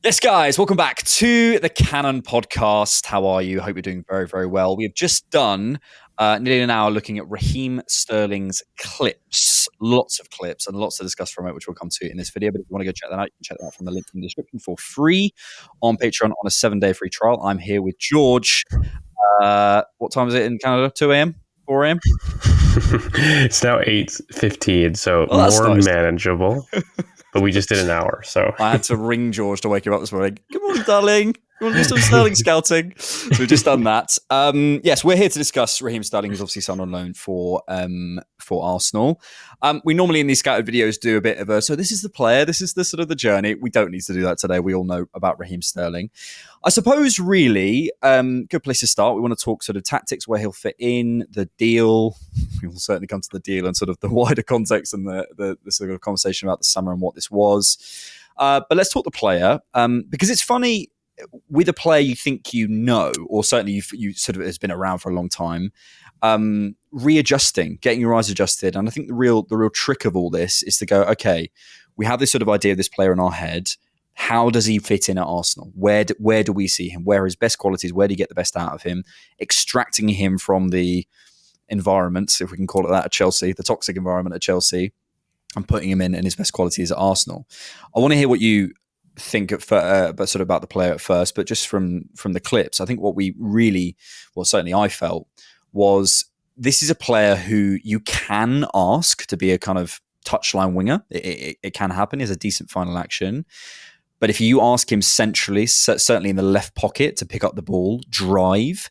Yes, guys, welcome back to the Cannon podcast. How are you? Hope you're doing very, very well. We have just done nearly an hour looking at Raheem Sterling's clips. Lots of clips and lots to discuss from it, which we'll come to in this video. But if you want to go check that out, you can check that out from the link in the description for free on Patreon on a 7-day free trial. I'm here with George. What time is it in Canada? 2 a.m.? 4 a.m.? It's now 8:15, so that's more nice. Manageable. But we just did an hour, so I had to ring George to wake him up this morning. Good morning, darling. You want to do some Sterling scouting? So we've just done that. Yes, we're here to discuss Raheem Sterling, who's obviously signed on loan for Arsenal. We normally in these scouted videos do a bit of so this is the player, this is the sort of the journey. We don't need to do that today. We all know about Raheem Sterling. I suppose really good place to start. We want to talk sort of tactics, where he'll fit in, the deal. We will certainly come to the deal and sort of the wider context and the sort of conversation about the summer and what this was. But let's talk the player because it's funny with a player you think you know, or certainly you sort of has been around for a long time, readjusting, getting your eyes adjusted. And I think the real trick of all this is to go, okay, we have this sort of idea of this player in our head. How does he fit in at Arsenal? Where do we see him? Where are his best qualities? Where do you get the best out of him? Extracting him from the environment, if we can call it that, at Chelsea, the toxic environment at Chelsea, and putting him in his best qualities at Arsenal. I want to hear what you think but sort of about the player at first, but just from the clips, I think what we really, well, certainly I felt, was this is a player who you can ask to be a kind of touchline winger. It can happen. He has a decent final action. But if you ask him centrally, certainly in the left pocket, to pick up the ball, drive,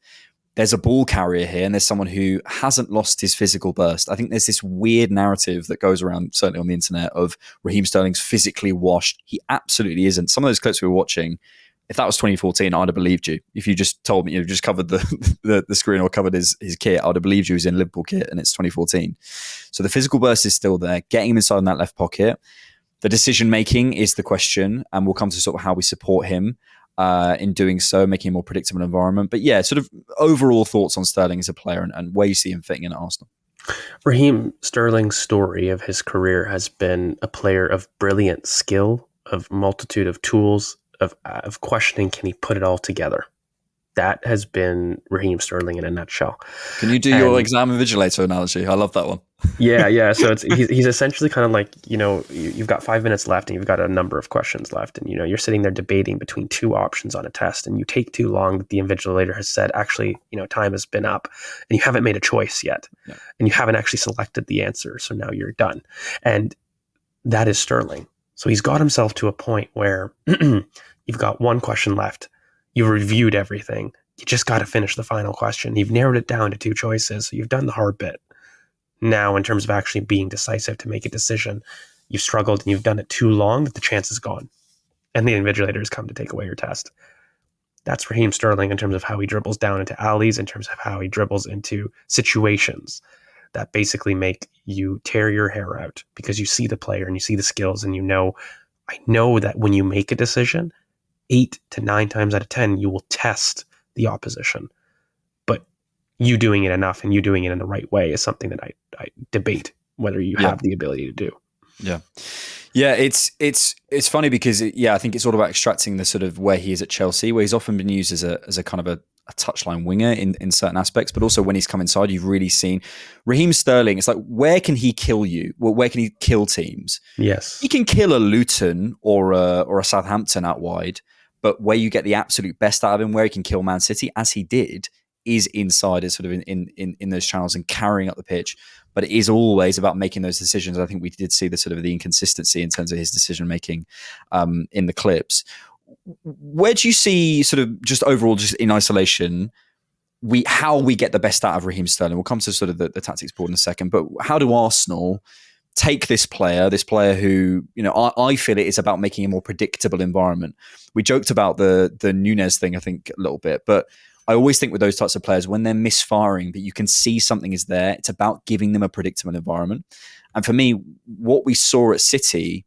there's a ball carrier here, and there's someone who hasn't lost his physical burst. I think there's this weird narrative that goes around, certainly on the internet, of Raheem Sterling's physically washed. He absolutely isn't. Some of those clips we were watching, if that was 2014, I'd have believed you. If you just told me, you just covered the screen or covered his kit, I'd have believed you he was in Liverpool kit, and it's 2014. So the physical burst is still there. Getting him inside in that left pocket. The decision making is the question, and we'll come to sort of how we support him in doing so, making a more predictable environment. But yeah, sort of overall thoughts on Sterling as a player and where you see him fitting in at Arsenal. Raheem Sterling's story of his career has been a player of brilliant skill, of multitude of tools, of questioning, can he put it all together? That has been Raheem Sterling in a nutshell. Can you do your exam invigilator analogy? I love that one. Yeah. So he's essentially kind of like, you've got 5 minutes left and you've got a number of questions left, and you're sitting there debating between two options on a test, and you take too long that the invigilator has said, actually, time has been up, and you haven't made a choice yet, and you haven't actually selected the answer, so now you're done. And that is Sterling. So he's got himself to a point where you've got one question left. You've reviewed everything. You just got to finish the final question. You've narrowed it down to two choices. So you've done the hard bit. Now, in terms of actually being decisive to make a decision, you've struggled and you've done it too long that the chance is gone. And the invigilator has come to take away your test. That's Raheem Sterling in terms of how he dribbles down into alleys, in terms of how he dribbles into situations that basically make you tear your hair out because you see the player and you see the skills, and I know that when you make a decision, 8 to 9 times out of 10, you will test the opposition. But you doing it enough and you doing it in the right way is something that I debate whether you have the ability to do. Yeah. Yeah, it's funny because I think it's all about extracting the sort of where he is at Chelsea, where he's often been used as a kind of a touchline winger in certain aspects, but also when he's come inside, you've really seen Raheem Sterling. It's like, where can he kill you? Well, where can he kill teams? Yes, he can kill a Luton or a Southampton out wide, but where you get the absolute best out of him, where he can kill Man City, as he did, is inside, is sort of in those channels and carrying up the pitch. But it is always about making those decisions. I think we did see the sort of the inconsistency in terms of his decision making in the clips. Where do you see sort of just overall, just in isolation, how we get the best out of Raheem Sterling? We'll come to sort of the tactics board in a second, but how do Arsenal take this player who, I feel it is about making a more predictable environment. We joked about the Nunez thing, I think, a little bit, but I always think with those types of players, when they're misfiring, but you can see something is there, it's about giving them a predictable environment. And for me, what we saw at City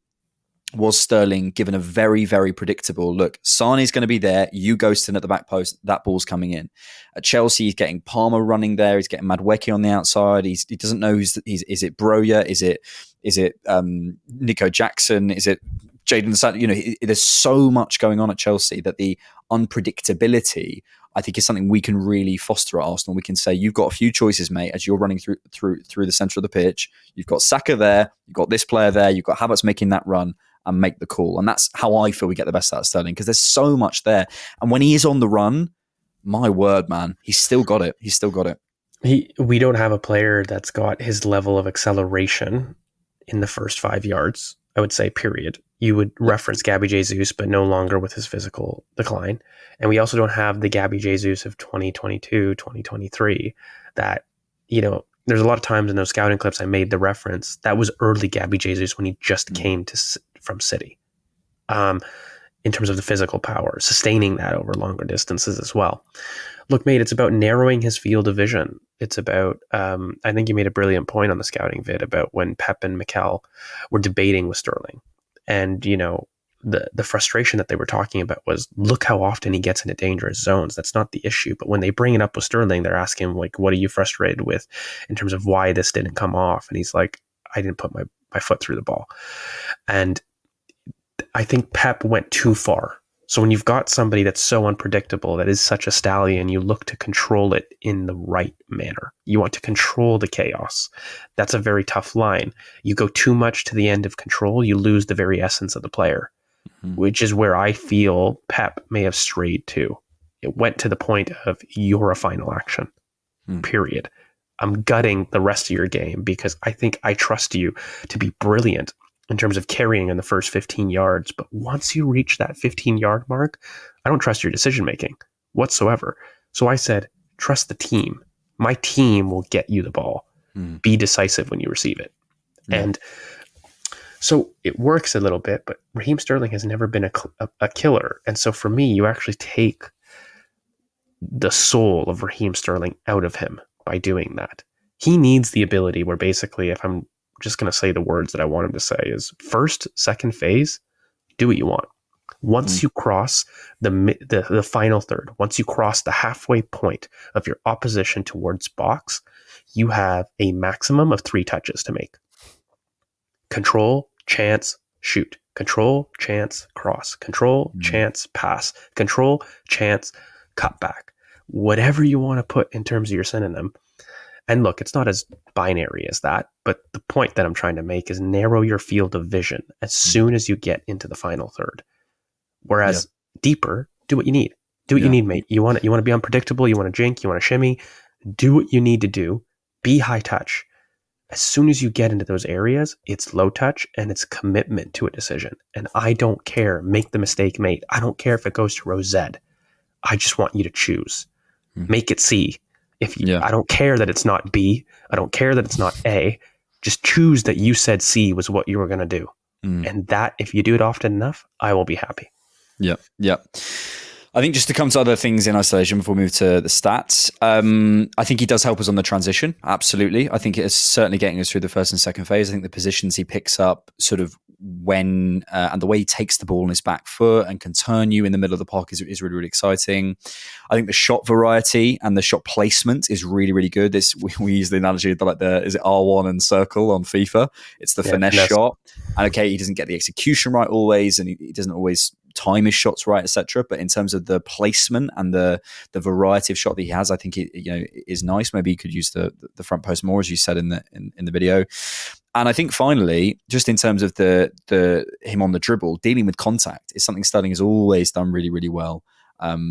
was Sterling given a very, very predictable look. Sane's going to be there. You ghosting at the back post. That ball's coming in. At Chelsea, he's getting Palmer running there. He's getting Madueke on the outside. He doesn't know is it Broja? Is it Nico Jackson? Is it Jadon Sancho, there's so much going on at Chelsea that the unpredictability, I think, is something we can really foster at Arsenal. We can say, you've got a few choices, mate, as you're running through the centre of the pitch. You've got Saka there, you've got this player there, you've got Havertz making that run, and make the call. And that's how I feel we get the best out of Sterling, because there's so much there. And when he is on the run, my word, man, he's still got it. He's still got it. We don't have a player that's got his level of acceleration in the first 5 yards, I would say, period. You would reference Gabby Jesus, but no longer with his physical decline. And we also don't have the Gabby Jesus of 2022, 2023 that, there's a lot of times in those scouting clips I made the reference. That was early Gabby Jesus when he just came from City. In terms of the physical power, sustaining that over longer distances as well. Look, mate, it's about narrowing his field of vision. It's about, I think you made a brilliant point on the scouting vid about when Pep and Mikel were debating with Sterling. And, the frustration that they were talking about was, look how often he gets into dangerous zones. That's not the issue. But when they bring it up with Sterling, they're asking him, like, what are you frustrated with in terms of why this didn't come off? And he's like, I didn't put my foot through the ball. And I think Pep went too far. So when you've got somebody that's so unpredictable, that is such a stallion, you look to control it in the right manner. You want to control the chaos. That's a very tough line. You go too much to the end of control, you lose the very essence of the player, which is where I feel Pep may have strayed to. It went to the point of, you're a final action, period. I'm gutting the rest of your game because I think I trust you to be brilliant in terms of carrying in the first 15 yards. But once you reach that 15-yard mark, I don't trust your decision-making whatsoever. So I said, trust the team. My team will get you the ball. Be decisive when you receive it. And so it works a little bit, but Raheem Sterling has never been a killer. And so for me, you actually take the soul of Raheem Sterling out of him by doing that. He needs the ability where basically, if I'm just going to say the words that I want him to say, is first, second phase, do what you want. Once you cross the final third, once you cross the halfway point of your opposition towards box, you have a maximum of 3 touches to make. Control, chance, shoot. Control, chance, cross. Control, chance, pass. Control, chance, cut back. Whatever you want to put in terms of your synonym. And look, it's not as binary as that, but the point that I'm trying to make is narrow your field of vision as soon as you get into the final third. Whereas deeper, do what you need. Do what you need, mate. You want to be unpredictable, you want to jink, you want to shimmy. Do what you need to do. Be high touch. As soon as you get into those areas, it's low touch and it's commitment to a decision. And I don't care. Make the mistake, mate. I don't care if it goes to row Z. I just want you to choose. Make it C. I don't care that it's not B. I don't care that it's not A. Just choose that you said C was what you were going to do. And that, if you do it often enough, I will be happy. Yeah. I think just to come to other things in isolation before we move to the stats, I think he does help us on the transition. Absolutely. I think it's certainly getting us through the first and second phase. I think the positions he picks up sort of when and the way he takes the ball on his back foot and can turn you in the middle of the park is really, really exciting. I think the shot variety and the shot placement is really, really good. We use the analogy of is it R1 and circle on FIFA? It's the finesse shot. And okay, he doesn't get the execution right always, and he doesn't always time his shots right, etc. But in terms of the placement and the variety of shot that he has, I think it is nice. Maybe you could use the front post more, as you said in the video. And I think finally, just in terms of the him on the dribble, dealing with contact is something Sterling has always done really, really well.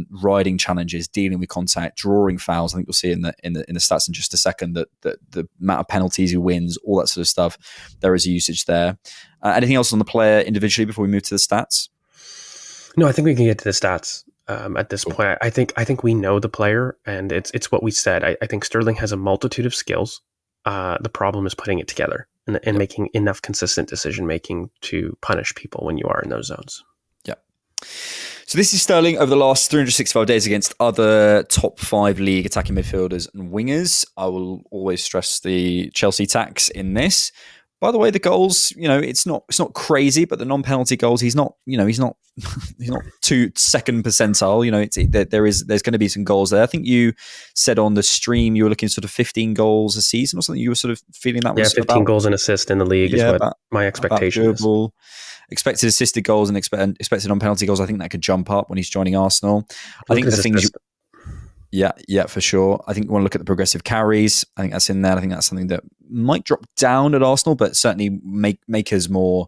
Riding challenges, dealing with contact, drawing fouls. I think you'll see in the stats in just a second that the amount of penalties he wins, all that sort of stuff. There is a usage there. Anything else on the player individually before we move to the stats? No, I think we can get to the stats at this point. I think we know the player, and it's what we said. I think Sterling has a multitude of skills. The problem is putting it together and making enough consistent decision making to punish people when you are in those zones. Yeah. So this is Sterling over the last 365 days against other top 5 league attacking midfielders and wingers. I will always stress the Chelsea tax in this. by the way, the goals, it's not crazy, but the non-penalty goals, he's not he's not too second percentile. There's going to be some goals there. I think you said on the stream you were looking sort of 15 goals a season or something. You were sort of feeling that was 15 about, goals and assists in the league is what my expectation is. Expected assisted goals and expected non-penalty goals. I think that could jump up when he's joining Arsenal. I think the things yeah, for sure. I think you want to look at the progressive carries. I think that's in there. I think that's something that might drop down at Arsenal, but certainly make us more,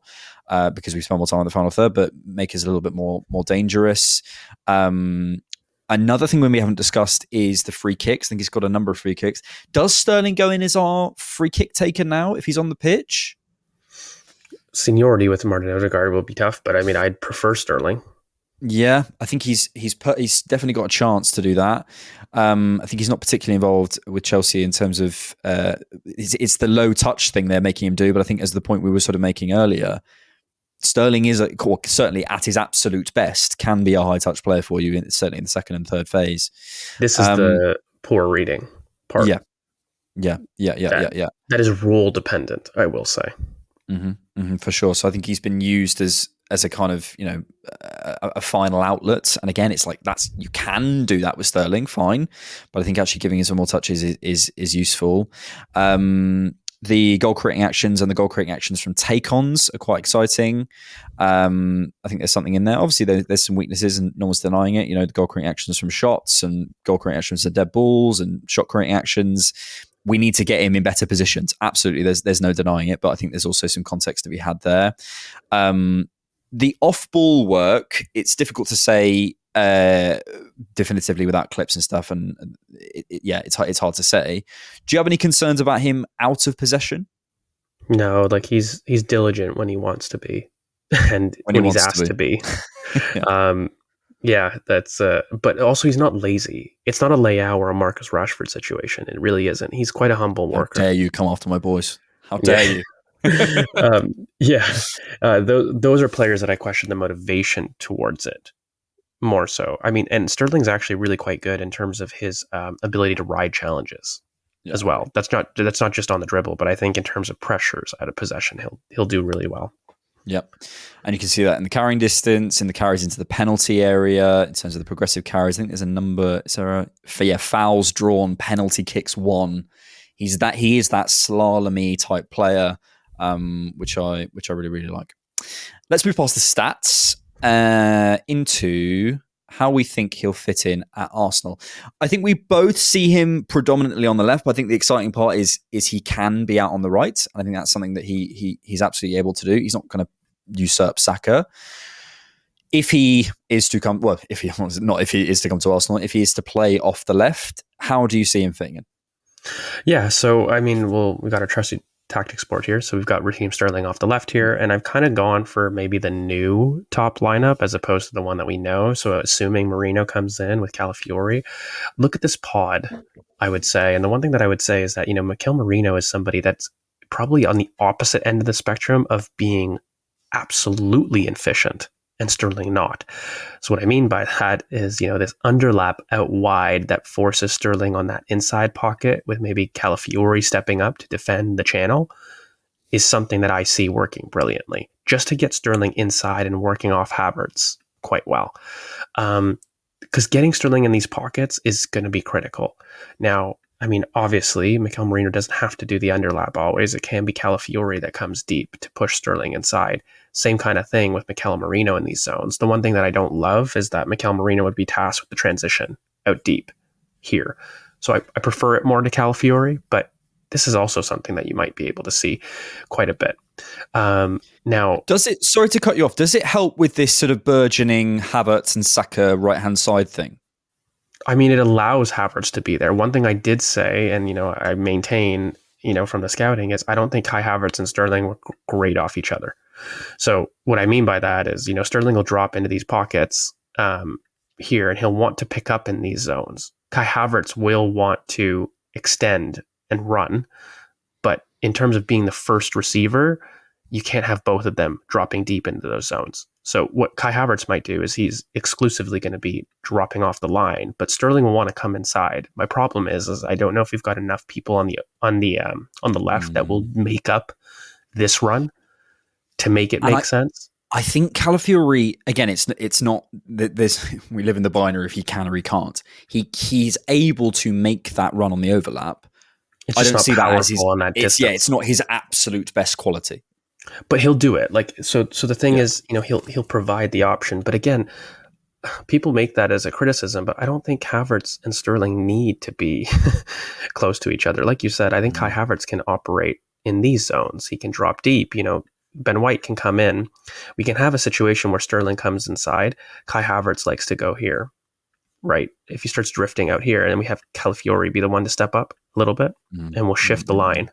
because we spend more time on the final third, but make us a little bit more dangerous. Another thing we haven't discussed is the free kicks. I think he's got a number of free kicks. Does Sterling go in as our free kick taker now if he's on the pitch? Seniority with Martin Odegaard will be tough, but I mean, I'd prefer Sterling. Yeah, I think he's definitely got a chance to do that. I think he's not particularly involved with Chelsea in terms of it's the low touch thing they're making him do. But I think, as the point we were sort of making earlier, Sterling is certainly at his absolute best can be a high touch player for you, certainly in the second and third phase. This is the poor reading part. Yeah. That is rule dependent, I will say. For sure. So I think he's been used as a kind of a final outlet, and again, it's like you can do that with Sterling, fine, but I think actually giving him some more touches is useful. The goal creating actions and the goal creating actions from take-ons are quite exciting. I think there's something in there. Obviously, there's some weaknesses, and no one's denying it. The goal creating actions from shots and goal creating actions to dead balls and shot creating actions. We need to get him in better positions. Absolutely, there's no denying it. But I think there's also some context to be had there. The off-ball work, it's difficult to say definitively without clips and stuff, and it's hard to say. Do you have any concerns about him out of possession? No, like he's diligent when he wants to be, and when he's asked to be. That's. But also, he's not lazy. It's not a Leao or a Marcus Rashford situation. It really isn't. He's quite a humble worker. How dare you come after my boys? How dare you? Those are players that I question the motivation towards it more so. I mean, and Sterling's actually really quite good in terms of his ability to ride challenges as well. That's not just on the dribble, but I think in terms of pressures out of possession, he'll do really well. Yep. And you can see that in the carrying distance, in the carries into the penalty area, in terms of the progressive carries. I think there's a number. Fouls drawn, penalty kicks won. He is that slalom-y type player, which I really, really like. Let's move past the stats into how we think he'll fit in at Arsenal. I think we both see him predominantly on the left, but I think the exciting part is he can be out on the right. And I think that's something that he's absolutely able to do. He's not going to usurp Saka. If he is to come, well, if he is to come to Arsenal, if he is to play off the left, how do you see him fitting in? Yeah, so I mean, we've got our trusty tactics board here. So we've got Raheem Sterling off the left here, and I've kind of gone for maybe the new top lineup as opposed to the one that we know. So assuming Marino comes in with Calafiori, look at this pod, I would say. And the one thing that I would say is that, Mikel Merino is somebody that's probably on the opposite end of the spectrum of being absolutely efficient and Sterling not. So what I mean by that is, this underlap out wide that forces Sterling on that inside pocket with maybe Calafiori stepping up to defend the channel is something that I see working brilliantly, just to get Sterling inside and working off Havertz quite well. Because getting Sterling in these pockets is going to be critical. Now, I mean, obviously, Mikel Merino doesn't have to do the underlap always. It can be Calafiori that comes deep to push Sterling inside. Same kind of thing with Mikel Merino in these zones. The one thing that I don't love is that Mikel Merino would be tasked with the transition out deep here. So I prefer it more to Calafiori, but this is also something that you might be able to see quite a bit. Now, sorry to cut you off, does it help with this sort of burgeoning Havertz and Saka right-hand side thing? I mean, it allows Havertz to be there. One thing I did say, and, I maintain, from the scouting, is I don't think Kai Havertz and Sterling were great off each other. So what I mean by that is, Sterling will drop into these pockets here, and he'll want to pick up in these zones. Kai Havertz will want to extend and run, but in terms of being the first receiver, you can't have both of them dropping deep into those zones. So what Kai Havertz might do is he's exclusively going to be dropping off the line, but Sterling will want to come inside. My problem is I don't know if we've got enough people on the left that will make up this run to make it make sense. I think Calafiori, again, it's not there's we live in the binary if he can or he can't. He's able to make that run on the overlap. It's just not powerful on that distance. It's not his absolute best quality. But he'll do it. Like so the thing is, he'll provide the option. But again, people make that as a criticism, but I don't think Havertz and Sterling need to be close to each other. Like you said, I think Kai Havertz can operate in these zones. He can drop deep. Ben White can come in. We can have a situation where Sterling comes inside. Kai Havertz likes to go here, right? If he starts drifting out here, and then we have Calafiori be the one to step up a little bit, and we'll shift the line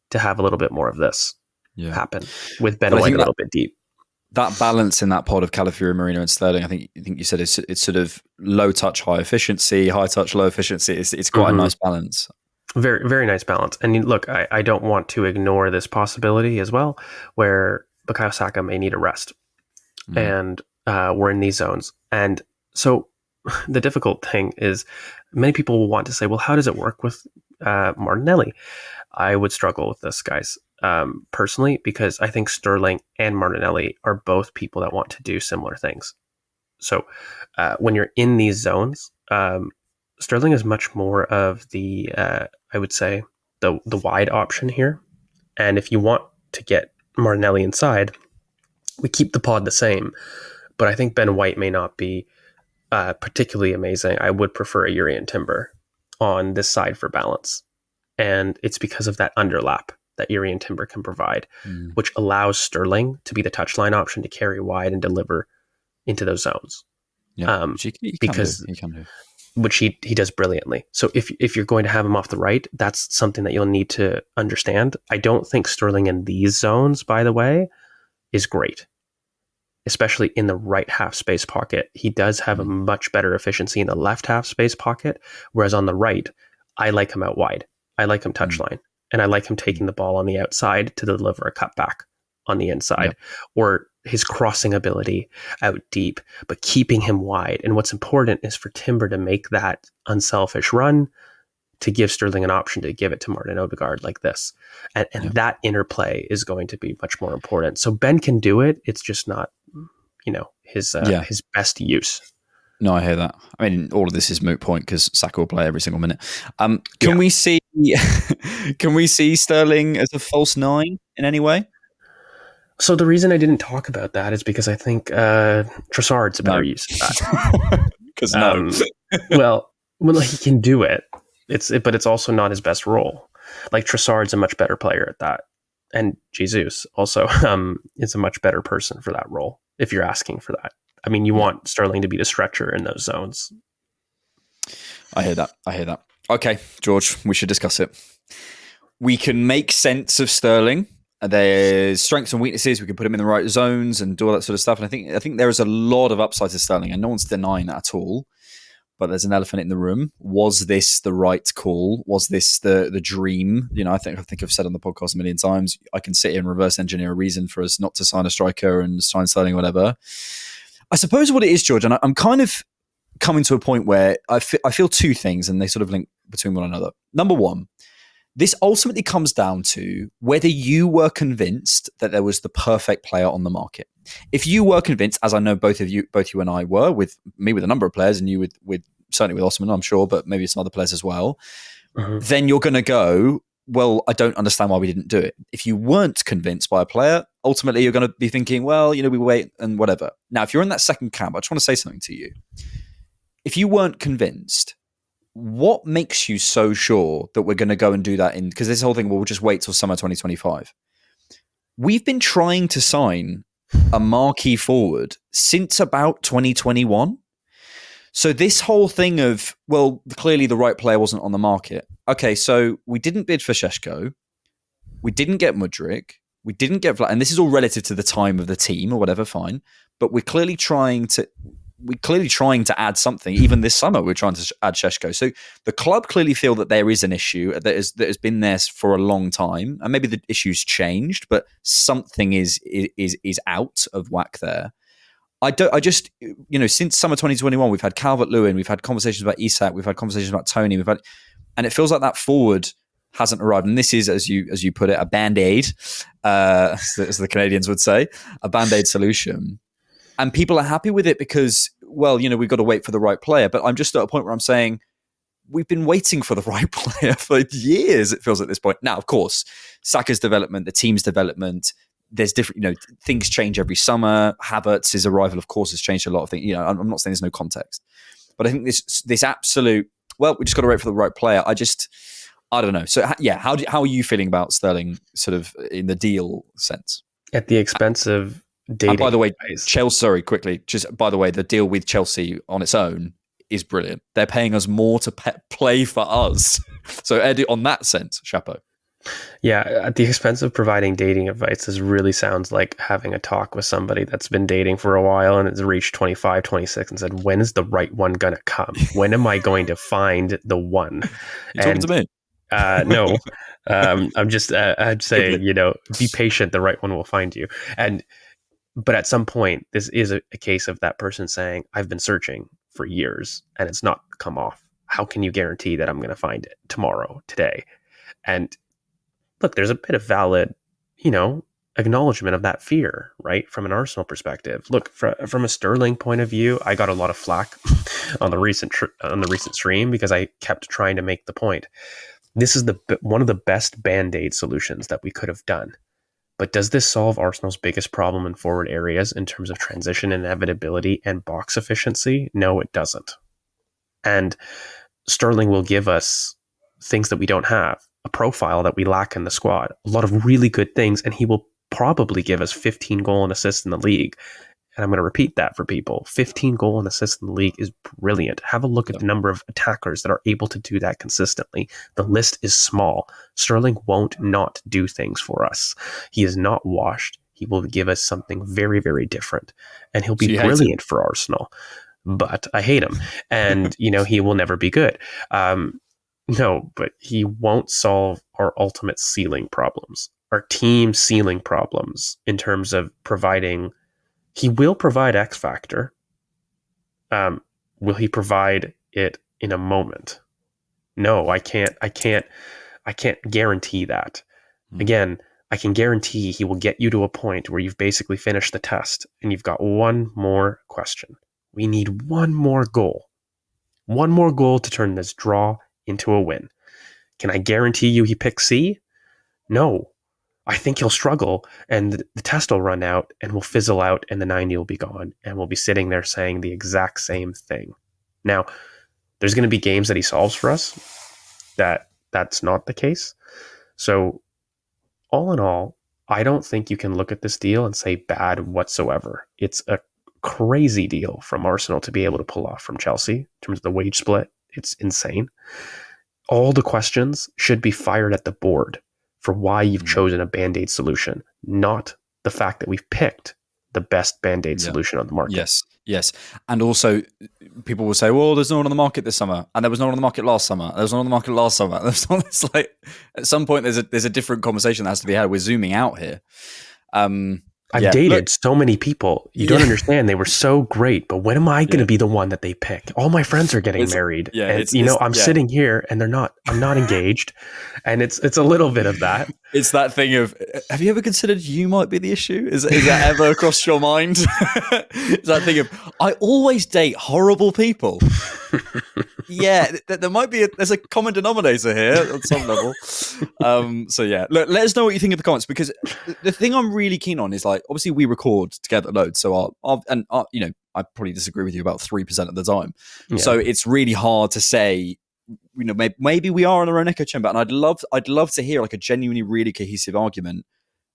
to have a little bit more of this happen with Ben White a little bit deep. That balance in that pod of Calafiori, Marino, and Sterling, I think you said it's sort of low touch, high efficiency, high touch, low efficiency. It's quite a nice balance. Very, very nice balance. And look, I don't want to ignore this possibility as well, where Bukayo Saka may need a rest, and we're in these zones. And so the difficult thing is, many people will want to say, well, how does it work with Martinelli? I would struggle with this, guys, personally, because I think Sterling and Martinelli are both people that want to do similar things. So when you're in these zones, Sterling is much more of the, I would say, the wide option here. And if you want to get Martinelli inside, we keep the pod the same. But I think Ben White may not be particularly amazing. I would prefer a Urian Timber on this side for balance. And it's because of that underlap that Urian Timber can provide, which allows Sterling to be the touchline option to carry wide and deliver into those zones. Yeah, he can do. Which he does brilliantly. So if you're going to have him off the right, that's something that you'll need to understand. I don't think Sterling in these zones, by the way, is great, especially in the right half space pocket. He does have a much better efficiency in the left half space pocket, whereas on the right, I like him out wide. I like him touchline, and I like him taking the ball on the outside to deliver a cutback on the inside, or his crossing ability out deep, but keeping him wide. And what's important is for Timber to make that unselfish run to give Sterling an option to give it to Martin Odegaard like this. And that interplay is going to be much more important. So Ben can do it. It's just not, his best use. No, I hear that. I mean, all of this is moot point because Saka will play every single minute. Can we see Sterling as a false nine in any way? So the reason I didn't talk about that is because I think Trossard's a better use of that. Because well, he can do it. But it's also not his best role. Like Trossard's a much better player at that, and Jesus also is a much better person for that role. If you're asking for that, I mean, you want Sterling to be the stretcher in those zones. I hear that. Okay, George, we should discuss it. We can make sense of Sterling. There's strengths and weaknesses. We can put him in the right zones and do all that sort of stuff. And I think there is a lot of upside to Sterling, and no one's denying that at all. But there's an elephant in the room. Was this the right call? Was this the dream? I think I've said on the podcast a million times, I can sit here and reverse engineer a reason for us not to sign a striker and sign Sterling or whatever. I suppose what it is, George, and I'm kind of coming to a point where I feel two things, and they sort of link between one another. Number one, this ultimately comes down to whether you were convinced that there was the perfect player on the market. If you were convinced, as I know both you and I were, with me with a number of players, and you with certainly with Osman, I'm sure, but maybe some other players as well, then you're going to go, well, I don't understand why we didn't do it. If you weren't convinced by a player, ultimately you're going to be thinking, well, we wait and whatever. Now, if you're in that second camp, I just want to say something to you. If you weren't convinced, what makes you so sure that we're going to go and do that because this whole thing, we'll just wait till summer 2025. We've been trying to sign a marquee forward since about 2021. So this whole thing of, well, clearly the right player wasn't on the market. Okay, so we didn't bid for Šeško. We didn't get Mudryk. We didn't get Vlad. And this is all relative to the time of the team or whatever, fine. But we're clearly trying to add something. Even this summer, we're trying to add Šeško. So the club clearly feel that there is an issue that has been there for a long time, and maybe the issue's changed, but something is out of whack there. Since summer 2021, we've had Calvert-Lewin, we've had conversations about Isak, we've had conversations about Tony, and it feels like that forward hasn't arrived. And this is, as you put it, a band-aid, as the Canadians would say, a band-aid solution. And people are happy with it because, well, we've got to wait for the right player. But I'm just at a point where I'm saying, we've been waiting for the right player for years, it feels at this point. Now, of course, Saka's development, the team's development, there's different, things change every summer. Havertz's arrival, of course, has changed a lot of things. I'm not saying there's no context. But I think this absolute, well, we just got to wait for the right player. I don't know. So, yeah, how are you feeling about Sterling sort of in the deal sense? At the expense of dating. And by the way, Chelsea, sorry, quickly, just by the way, the deal with Chelsea on its own is brilliant. They're paying us more to play for us. So, Eddie, on that sense, chapeau. Yeah, at the expense of providing dating advice, this really sounds like having a talk with somebody that's been dating for a while and has reached 25, 26 and said, when is the right one going to come? When am I going to find the one? You're talking to me? No. I'm just, I'd say, be patient. The right one will find you. But at some point, this is a case of that person saying, I've been searching for years and it's not come off. How can you guarantee that I'm going to find it tomorrow, today? And look, there's a bit of valid, acknowledgement of that fear, right? From an Arsenal perspective. Look, from a Sterling point of view, I got a lot of flack on the recent stream because I kept trying to make the point. This is one of the best band-aid solutions that we could have done. But does this solve Arsenal's biggest problem in forward areas in terms of transition inevitability and box efficiency? No, it doesn't. And Sterling will give us things that we don't have, a profile that we lack in the squad, a lot of really good things, and he will probably give us 15 goal and assists in the league. And I'm going to repeat that for people. 15 goal and assists in the league is brilliant. Have a look at the number of attackers that are able to do that consistently. The list is small. Sterling won't not do things for us. He is not washed. He will give us something very, very different. And he'll be brilliant for Arsenal. But I hate him. And, he will never be good. No, but he won't solve our ultimate ceiling problems, our team ceiling problems in terms of providing. He will provide X factor. Will he provide it in a moment? No, I can't guarantee that. Again, I can guarantee he will get you to a point where you've basically finished the test and you've got one more question. We need one more goal. One more goal to turn this draw into a win. Can I guarantee you he picks C? No. I think he'll struggle and the test will run out and will fizzle out and the 90 will be gone and we'll be sitting there saying the exact same thing. Now, there's going to be games that he solves for us that's not the case. So all in all, I don't think you can look at this deal and say bad whatsoever. It's a crazy deal from Arsenal to be able to pull off from Chelsea in terms of the wage split. It's insane. All the questions should be fired at the board for why you've chosen a Band-Aid solution, not the fact that we've picked the best Band-Aid solution on the market. Yes. And also, people will say, well, there's no one on the market this summer, and there was no one on the market last summer. There was no one on the market last summer. It's like, at some point, there's a different conversation that has to be had. We're zooming out here. I've dated so many people. You don't understand. They were so great, but when am I going to be the one that they pick? All my friends are getting married. I'm sitting here and I'm not engaged. And it's a little bit of that. It's that thing of, have you ever considered you might be the issue? Is that ever crossed your mind? It's that thing of, I always date horrible people. There might be there's a common denominator here on some level. Look, let us know what you think in the comments, because the thing I'm really keen on is, like, obviously we record together loads, so I probably disagree with you about 3% of the time. Yeah. So it's really hard to say, maybe we are in our own echo chamber, and I'd love to hear like a genuinely really cohesive argument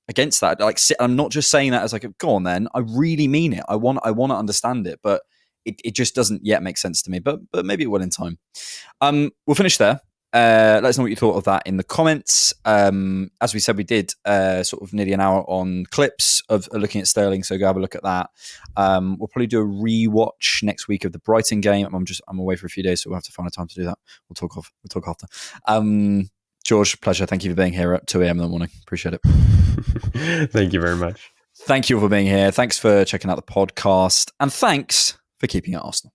against that. Like, I'm not just saying that as like, go on then. I really mean it. I want to understand it, but it just doesn't yet make sense to me. But maybe it will in time. We'll finish there. Let us know what you thought of that in the comments. As we said, we did sort of nearly an hour on clips of looking at Sterling, so go have a look at that. We'll probably do a rewatch next week of the Brighton game. I'm away for a few days, so we'll have to find a time to do that. We'll talk after. George, pleasure. Thank you for being here at 2 a.m. in the morning. Appreciate it. Thank you very much. Thank you for being here. Thanks for checking out the podcast, and thanks for keeping it Arsenal.